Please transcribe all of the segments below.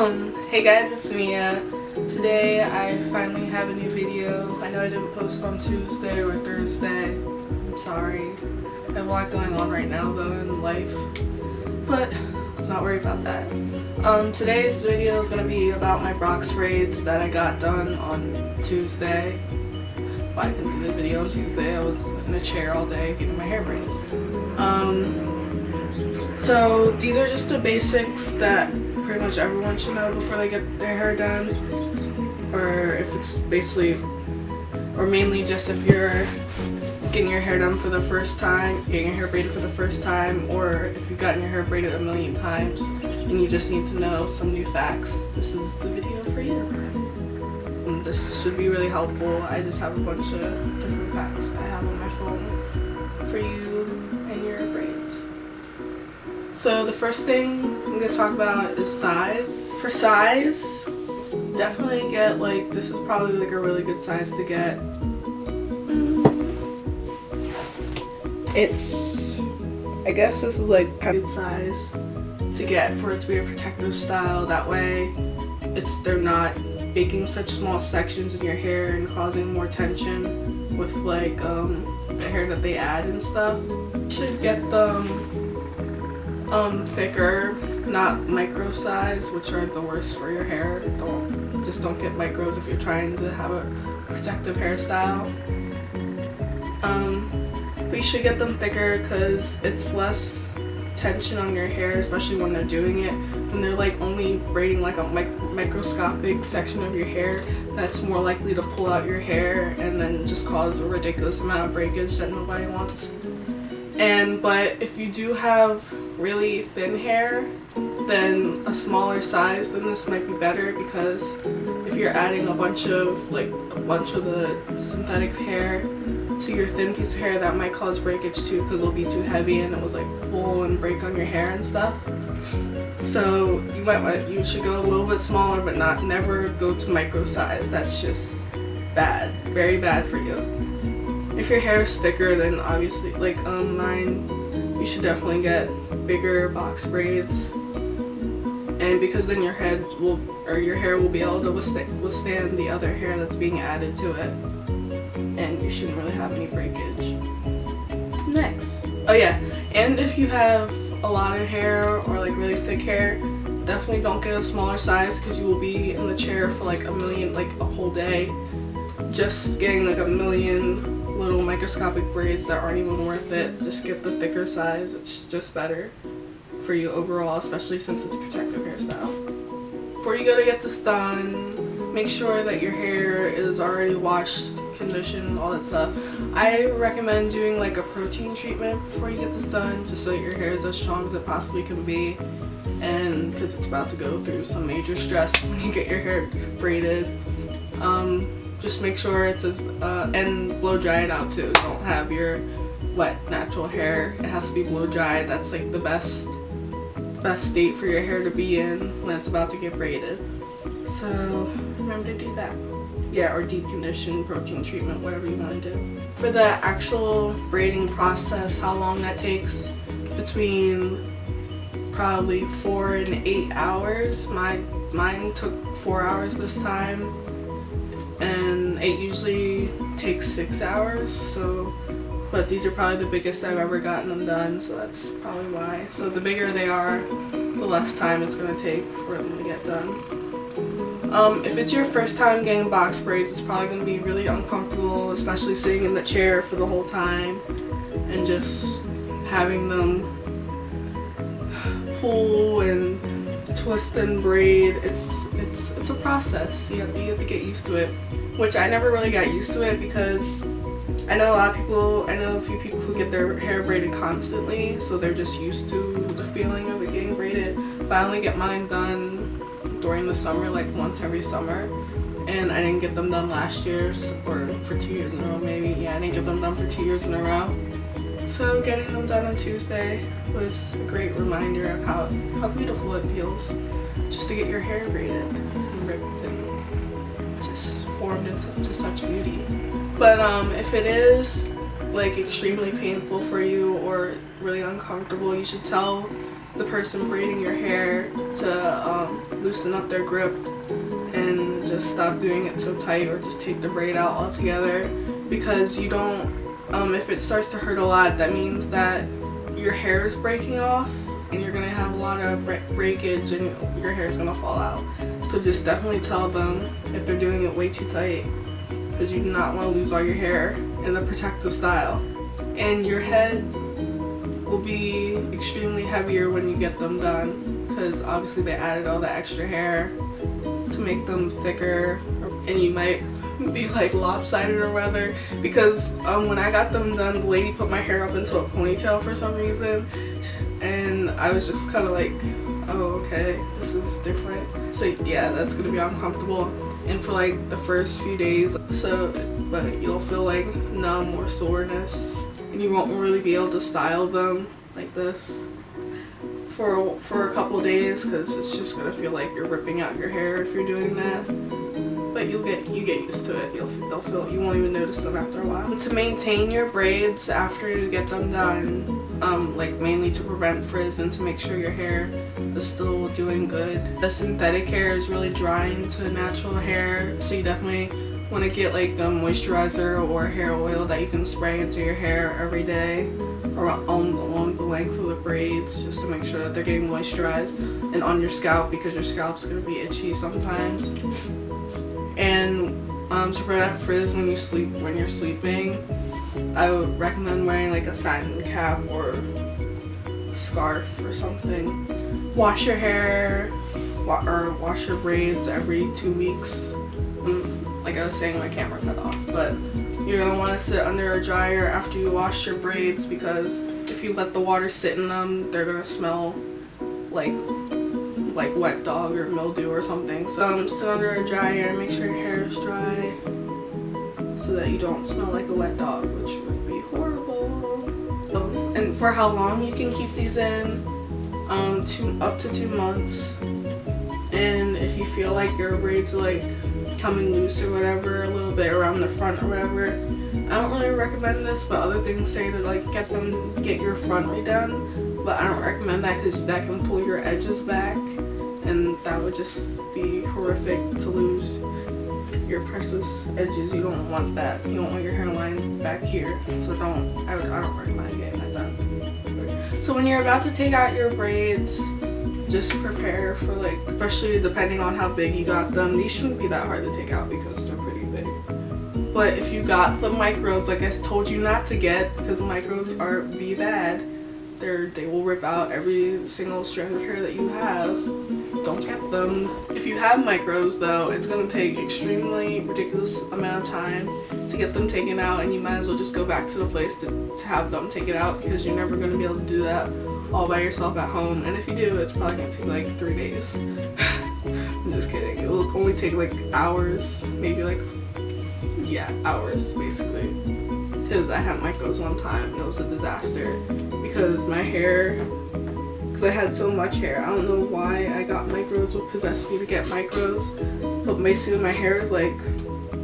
Hey guys, it's Mia. Today I finally have a new video. I know I didn't post on Tuesday or Thursday. I'm sorry. I have a lot going on right now though in life, but let's not worry about that. Today's video is going to be about my box braids that I got done on Tuesday. Well, I couldn't do the video on Tuesday. I was in a chair all day getting my hair braided. So these are just the basics that pretty much everyone should know before they get their hair done, or if it's basically, or mainly just if you're getting your hair done for the first time, getting your hair braided for the first time, or if you've gotten your hair braided a million times and you just need to know some new facts. This is the video for you. And this should be really helpful. I just have a bunch of different facts I have on my phone for you and your braids. So the first thing I'm going to talk about is size. For size, definitely get like, this is probably like a really good size to get. It's, I guess this is like a good size to get for it to be a protective style. That way they're not making such small sections in your hair and causing more tension with like the hair that they add and stuff. You should get them thicker, not micro size, which are the worst for your hair. Don't get micros if you're trying to have a protective hairstyle. But you should get them thicker because it's less tension on your hair, especially when they're doing it. When they're like only braiding like a microscopic section of your hair, that's more likely to pull out your hair and then just cause a ridiculous amount of breakage that nobody wants. But if you do have really thin hair, then a smaller size than this might be better, because if you're adding a bunch of the synthetic hair to your thin piece of hair, that might cause breakage too, because it'll be too heavy and it was like pull and break on your hair and stuff. So you should go a little bit smaller, but never go to micro size. That's just bad, very bad for you. If your hair is thicker, then obviously like mine, you should definitely get bigger box braids, and because then your hair will be able to withstand the other hair that's being added to it, and you shouldn't really have any breakage. Next, oh yeah, and if you have a lot of hair or like really thick hair, definitely don't get a smaller size, because you will be in the chair for like a whole day just getting like a million little microscopic braids that aren't even worth it. Just get the thicker size. It's just better for you overall, especially since it's a protective hairstyle. Before you go to get this done, make sure that your hair is already washed, conditioned, all that stuff. I recommend doing like a protein treatment before you get this done, just so your hair is as strong as it possibly can be, and because it's about to go through some major stress when you get your hair braided. Just make sure it's and blow dry it out too. Don't have your wet natural hair. It has to be blow dried. That's like the best state for your hair to be in when it's about to get braided. So remember to do that. Yeah, or deep condition, protein treatment, whatever you want to do. For the actual braiding process, how long that takes, between probably 4 and 8 hours. Mine took 4 hours this time, and it usually takes 6 hours. So, but these are probably the biggest I've ever gotten them done, so that's probably why. So the bigger they are, the less time it's going to take for them to get done. If it's your first time getting box braids, it's probably going to be really uncomfortable, especially sitting in the chair for the whole time and just having them pull and twist and braid. It's a process. You have to get used to it, which I never really got used to it, because I know a few people who get their hair braided constantly, so they're just used to the feeling of it getting braided. But I only get mine done during the summer, like once every summer, and I didn't get them done last year, or for 2 years in a row maybe. Yeah, I didn't get them done for 2 years in a row. So getting them done on Tuesday was a great reminder of how beautiful it feels just to get your hair braided and ripped and just formed into such beauty. But if it is like extremely painful for you or really uncomfortable, you should tell the person braiding your hair to loosen up their grip and just stop doing it so tight, or just take the braid out altogether, because you don't, if it starts to hurt a lot, that means that your hair is breaking off and you're gonna have a lot of breakage and your hair is gonna fall out. So just definitely tell them if they're doing it way too tight, because you do not want to lose all your hair in the protective style. And your head will be extremely heavier when you get them done, because obviously they added all that extra hair to make them thicker, and you might be like lopsided or whatever, because when I got them done, the lady put my hair up into a ponytail for some reason, and I was just kind of like, oh, okay, this is different. So yeah, that's gonna be uncomfortable, and for like the first few days, but you'll feel like numb or soreness, and you won't really be able to style them like this for a couple days, because it's just gonna feel like you're ripping out your hair if you're doing that. But you get used to it. You won't even notice them after a while. To maintain your braids after you get them done, like mainly to prevent frizz and to make sure your hair is still doing good. The synthetic hair is really drying to natural hair, so you definitely want to get like a moisturizer or hair oil that you can spray into your hair every day, or along the length of the braids, just to make sure that they're getting moisturized, and on your scalp, because your scalp's gonna be itchy sometimes. And to prevent frizz when you're sleeping, I would recommend wearing like a satin cap or scarf or something. Wash your hair or wash your braids every 2 weeks. Like I was saying, my camera cut off, but you're gonna want to sit under a dryer after you wash your braids, because if you let the water sit in them, they're gonna smell like wet dog or mildew or something. So sit under a dryer, make sure your hair is dry so that you don't smell like a wet dog, which would be horrible. And for how long you can keep these in, up to 2 months. And if you feel like your braids are like coming loose or whatever, a little bit around the front or whatever, I don't really recommend this, but other things say to like get your front redone, but I don't recommend that because that can pull your edges back, and that would just be horrific to lose your precious edges. You don't want that. You don't want your hairline back here, so I don't recommend getting that done. So when you're about to take out your braids, just prepare for like, especially depending on how big you got them, these shouldn't be that hard to take out because they're pretty big. But if you got the micros, like I told you not to get, because micros are the bad, they will rip out every single strand of hair that you have. Don't get them. If you have micros though, it's going to take extremely ridiculous amount of time to get them taken out, and you might as well just go back to the place to have them take it out, because you're never going to be able to do that all by yourself at home. And if you do, it's probably going to take like 3 days. I'm just kidding. It will only take like hours, maybe like, yeah, hours basically. Because I had micros one time and it was a disaster, because my hair, because I had so much hair, I don't know why I got micros, what possessed me to get micros, but basically my hair is like,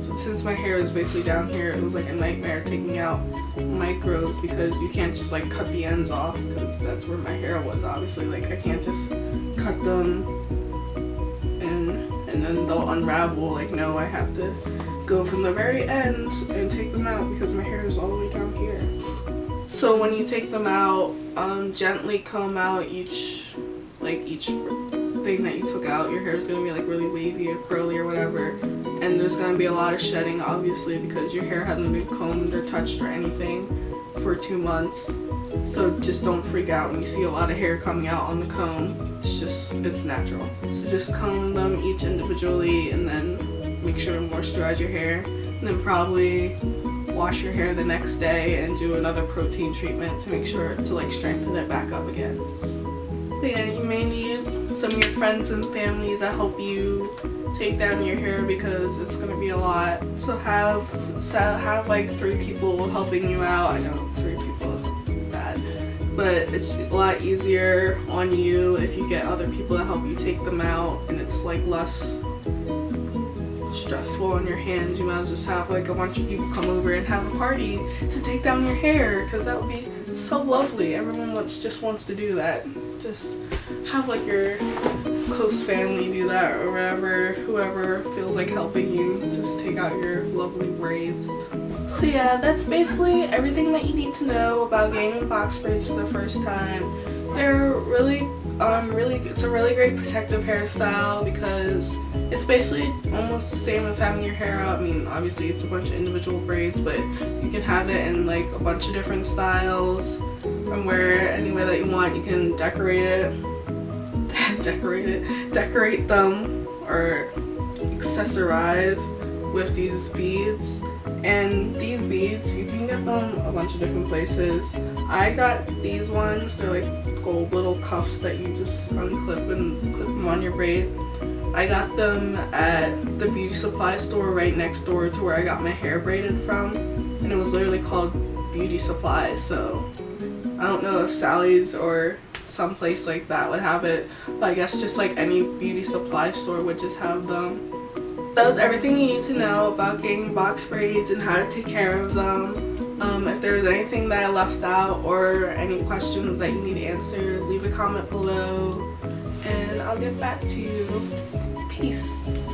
so since my hair is basically down here, it was like a nightmare taking out micros, because you can't just like cut the ends off, because that's where my hair was, obviously. Like I can't just cut them and then they'll unravel. Like no, I have to go from the very ends and take them out, because my hair is all the way down here. So when you take them out, gently comb out each thing that you took out. Your hair is going to be like really wavy or curly or whatever, and there's going to be a lot of shedding, obviously, because your hair hasn't been combed or touched or anything for 2 months. So just don't freak out when you see a lot of hair coming out on the comb. It's natural. So just comb them each individually, and then make sure to moisturize your hair, and then probably wash your hair the next day and do another protein treatment to make sure to like strengthen it back up again. But yeah, you may need some of your friends and family to help you take down your hair, because it's gonna be a lot. So have like 3 people helping you out. I know 3 people isn't bad, but it's a lot easier on you if you get other people to help you take them out, and it's like less stressful on your hands. You might as well just have like a bunch of people come over and have a party to take down your hair, because that would be so lovely. Everyone just wants to do that. just have like your close family do that, or whatever, whoever feels like helping you, just take out your lovely braids. So yeah, that's basically everything that you need to know about getting box braids for the first time. They're really it's a really great protective hairstyle because it's basically almost the same as having your hair out. I mean, obviously it's a bunch of individual braids, but you can have it in like a bunch of different styles and wear it any way that you want. You can decorate them or accessorize with these beads. And these beads, you can get them a bunch of different places. I got these ones. They're like gold little cuffs that you just unclip and clip them on your braid. I got them at the beauty supply store right next door to where I got my hair braided from, and it was literally called Beauty Supply. So I don't know if Sally's or someplace like that would have it, but I guess just like any beauty supply store would just have them. That was everything you need to know about getting box braids and how to take care of them. If there's anything that I left out or any questions that you need answers, leave a comment below and I'll get back to you. Peace.